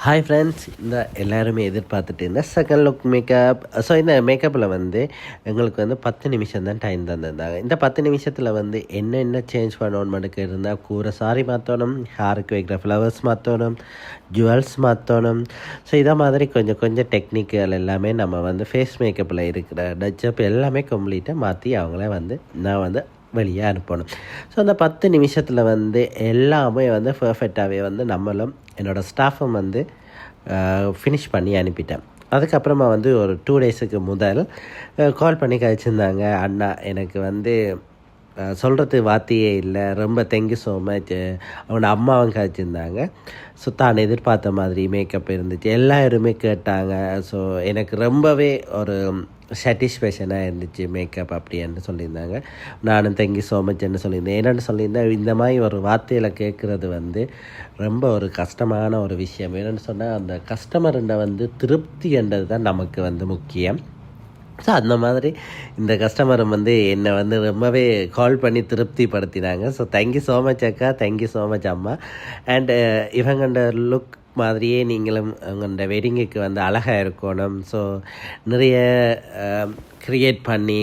Hi friends, இந்த எல்லாருமே எதிர்பார்த்துட்டு இருந்த செகண்ட் லுக் மேக்கப். ஸோ இந்த மேக்கப்பில் வந்து எங்களுக்கு வந்து 10 நிமிஷம் தான் டைம் தந்திருந்தாங்க. இந்த 10 நிமிஷத்தில் வந்து என்ன சேஞ்ச் பண்ணணும்னு மட்டும் இருந்தால், கூரை சாரி மாற்றணும், ஹேருக்கு வைக்கிற ஃப்ளவர்ஸ் மாற்றணும், ஜுவல்ஸ் மாற்றணும். ஸோ இதை மாதிரி கொஞ்சம் டெக்னிக்கல் எல்லாமே நம்ம வந்து ஃபேஸ் மேக்கப்பில் இருக்கிற டச்சப் எல்லாமே கம்ப்ளீட்டாக மாற்றி அவங்கள வந்து நான் வந்து வெளியே அனுப்பணும். ஸோ அந்த 10 நிமிஷத்தில் வந்து எல்லாமே வந்து பர்ஃபெக்டாகவே வந்து நம்மளும் என்னோடய ஸ்டாஃபும் வந்து ஃபினிஷ் பண்ணி அனுப்பிட்டேன். அதுக்கப்புறமா வந்து ஒரு 2 டேஸுக்கு முதல் கால் பண்ணி கழிச்சிருந்தாங்க. அண்ணா, எனக்கு வந்து சொல்கிறது வார்த்தையே இல்லை, ரொம்ப தேங்க்யூ ஸோ மச். அவனோட அம்மாவும் கழிச்சிருந்தாங்க. ஸோ தான் எதிர்பார்த்த மாதிரி மேக்கப் இருந்துச்சு, எல்லாருமே கேட்டாங்க. ஸோ எனக்கு ரொம்பவே ஒரு சாட்டிஸ்ஃபேக்ஷனாக இருந்துச்சு மேக்கப் அப்படின்னு சொல்லியிருந்தாங்க. நானும் தேங்க்யூ ஸோ மச்ன்னு சொல்லியிருந்தேன். என்னென்னு சொல்லியிருந்தேன், இந்த மாதிரி ஒரு வார்த்தையில் கேட்குறது வந்து ரொம்ப ஒரு கஷ்டமான ஒரு விஷயம். என்னென்னு சொன்னால், அந்த கஸ்டமருண்ட வந்து திருப்தி என்றது தான் நமக்கு வந்து முக்கியம். ஸோ அந்த மாதிரி இந்த கஸ்டமர் வந்து என்னை வந்து ரொம்பவே கால் பண்ணி திருப்திப்படுத்தினாங்க. ஸோ தேங்க்யூ ஸோ மச் அக்கா, தேங்க்யூ ஸோ மச் அம்மா. அண்டு இவங்கண்ட லுக் மாதிரியே நீங்களும் உங்களோட வெட்டிங்குக்கு வந்து அழகாக இருக்கணும். ஸோ நிறைய க்ரியேட் பண்ணி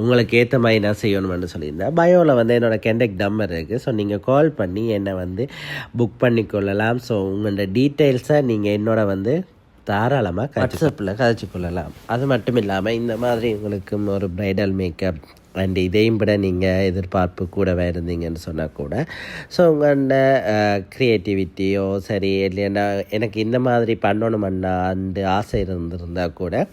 உங்களுக்கு ஏற்ற மாதிரி நான் செய்யணும்னு சொல்லியிருந்தேன். பயோவில் வந்து என்னோடய கான்டாக்ட் நம்பர் இருக்குது. ஸோ நீங்கள் கால் பண்ணி என்னை வந்து புக் பண்ணிக்கொள்ளலாம். ஸோ உங்களோட டீட்டெயில்ஸை நீங்கள் என்னோட வந்து தாராளமாக வாட்ஸ்அப்பில் கதைச்சி கொள்ளலாம். அது மட்டும் இல்லாமல் இந்த மாதிரி உங்களுக்கும் ஒரு ப்ரைடல் மேக்கப் அண்ட் இதையும் விட நீங்கள் எதிர்பார்ப்பு கூடவே இருந்தீங்கன்னு சொன்னால் கூட, ஸோ உங்களோட க்ரியேட்டிவிட்டியோ சரி இல்லைன்னா எனக்கு இந்த மாதிரி பண்ணணுமண்ணா அந்த ஆசை இருந்திருந்தால் கூட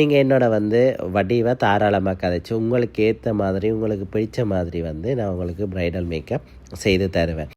நீங்கள் என்னோட வந்து வடிவை தாராளமாக கதைச்சி உங்களுக்கு ஏற்ற மாதிரி உங்களுக்கு பிடிச்ச மாதிரி வந்து நான் உங்களுக்கு ப்ரைடல் மேக்கப் செய்து தருவேன்.